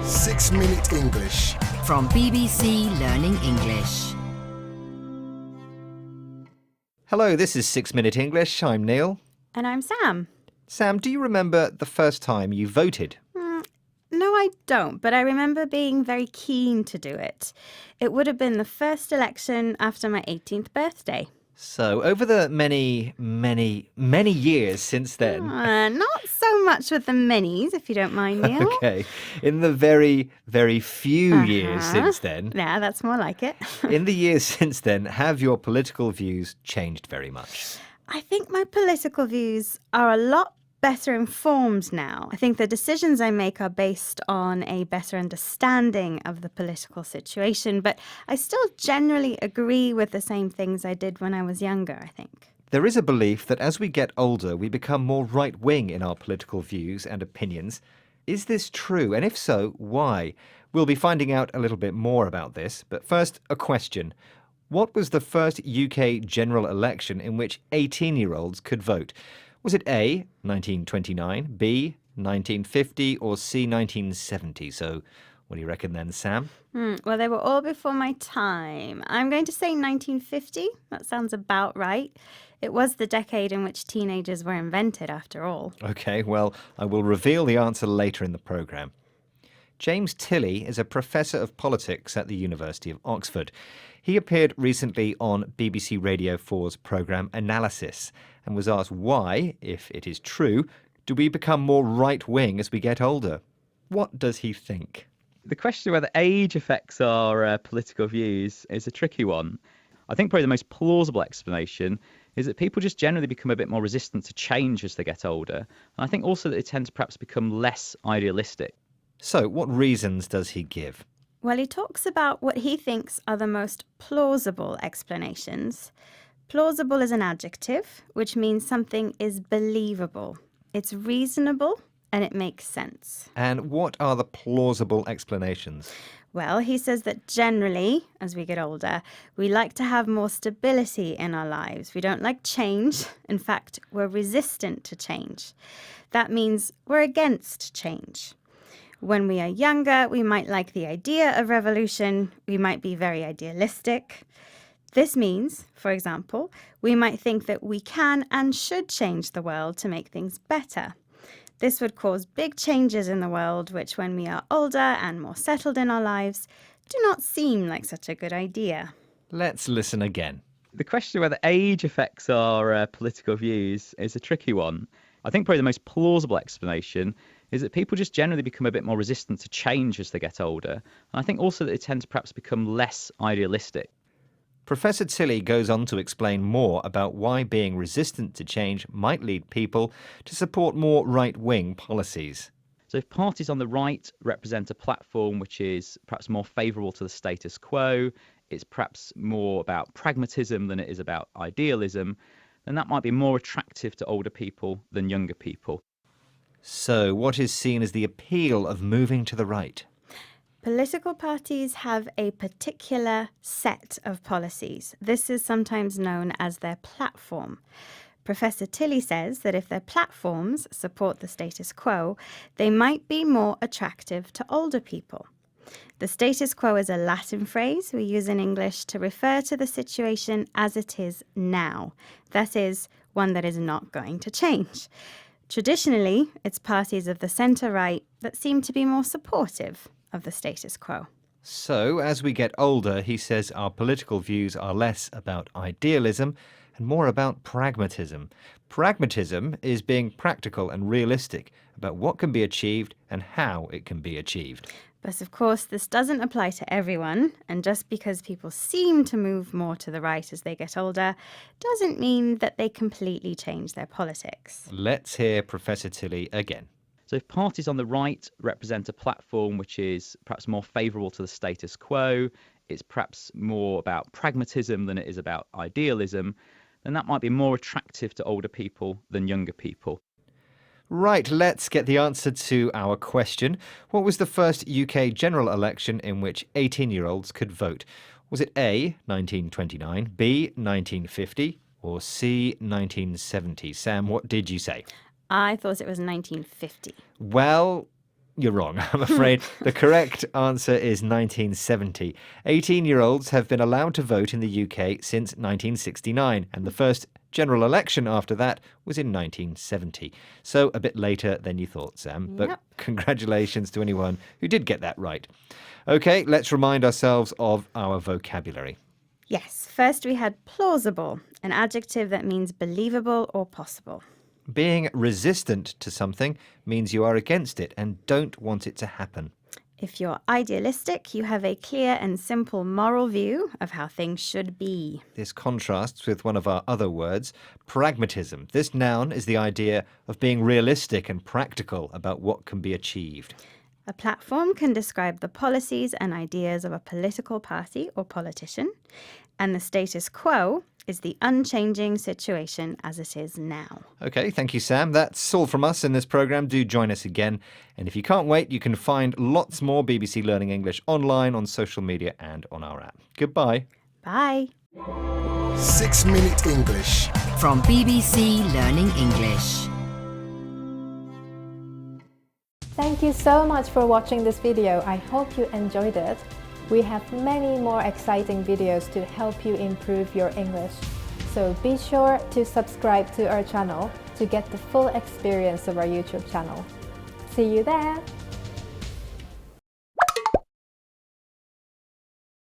6-Minute English. From BBC Learning English. Hello, this is 6-Minute English. I'm Neil. And I'm Sam. Sam, do you remember the first time you voted? No, I don't, but I remember being very keen to do it. It would have been the first election after my 18th birthday. So, over the many years since then. Not so much with the minis, if you don't mind, Neil. Okay. In the very few years since then. Yeah, that's more like it. In the years since then, have your political views changed very much? I think my political views are a lot better informed now. I think the decisions I make are based on a better understanding of the political situation, but I still generally agree with the same things I did when I was younger, I think. There is a belief that as we get older, we become more right-wing in our political views and opinions. Is this true? And if so, why? We'll be finding out a little bit more about this. But first, a question. What was the first UK general election in which 18-year-olds could vote? Was it A, 1929, B, 1950, or C, 1970? So what do you reckon then, Sam? Well, they were all before my time. I'm going to say 1950. That sounds about right. It was the decade in which teenagers were invented, after all. OK, well, I will reveal the answer later in the programme. James Tilley is a professor of politics at the University of Oxford. He appeared recently on BBC Radio 4's programme Analysis and was asked why, if it is true, do we become more right-wing as we get older? What does he think? The question of whether age affects our political views is a tricky one. I think probably the most plausible explanation is that people just generally become a bit more resistant to change as they get older. And I think also that they tend to perhaps become less idealistic. So, what reasons does he give? Well, he talks about what he thinks are the most plausible explanations. Plausible is an adjective, which means something is believable. It's reasonable and it makes sense. And what are the plausible explanations? Well, he says that generally, as we get older, we like to have more stability in our lives. We don't like change. In fact, we're resistant to change. That means we're against change. When we are younger, we might like the idea of revolution. We might be very idealistic. This means, for example, we might think that we can and should change the world to make things better. This would cause big changes in the world, which when we are older and more settled in our lives, do not seem like such a good idea. Let's listen again. The question of whether age affects our political views is a tricky one. I think probably the most plausible explanation is that people just generally become a bit more resistant to change as they get older. And I think also that they tend to perhaps become less idealistic. Professor Tilley goes on to explain more about why being resistant to change might lead people to support more right-wing policies. So if parties on the right represent a platform which is perhaps more favourable to the status quo, it's perhaps more about pragmatism than it is about idealism, then that might be more attractive to older people than younger people. So, what is seen as the appeal of moving to the right? Political parties have a particular set of policies. This is sometimes known as their platform. Professor Tilley says that if their platforms support the status quo, they might be more attractive to older people. The status quo is a Latin phrase we use in English to refer to the situation as it is now. That is, one that is not going to change. Traditionally, it's parties of the centre-right that seem to be more supportive of the status quo. So, as we get older, he says our political views are less about idealism and more about pragmatism. Pragmatism is being practical and realistic about what can be achieved and how it can be achieved. But of course, this doesn't apply to everyone, and just because people seem to move more to the right as they get older, doesn't mean that they completely change their politics. Let's hear Professor Tilley again. So if parties on the right represent a platform which is perhaps more favourable to the status quo, it's perhaps more about pragmatism than it is about idealism, then that might be more attractive to older people than younger people. Right, let's get the answer to our question. What was the first UK general election in which 18-year-olds could vote? Was it A, 1929, B, 1950, or C, 1970? Sam, what did you say? I thought it was 1950. Well, You're wrong, I'm afraid. The correct answer is 1970. 18-year-olds have been allowed to vote in the UK since 1969, and the first general election after that was in 1970. So a bit later than you thought, Sam. But congratulations to anyone who did get that right. Okay, let's remind ourselves of our vocabulary. Yes, first we had plausible, an adjective that means believable or possible. Being resistant to something means you are against it and don't want it to happen. If you're idealistic, you have a clear and simple moral view of how things should be. This contrasts with one of our other words, pragmatism. This noun is the idea of being realistic and practical about what can be achieved. A platform can describe the policies and ideas of a political party or politician, and the status quo is the unchanging situation as it is now. Okay, thank you, Sam. That's all from us in this programme. Do join us again. And if you can't wait, you can find lots more BBC Learning English online, on social media and on our app. Goodbye. Bye. 6 Minute English. From BBC Learning English. Thank you so much for watching this video. I hope you enjoyed it. We have many more exciting videos to help you improve your English. So be sure to subscribe to our channel to get the full experience of our YouTube channel. See you there!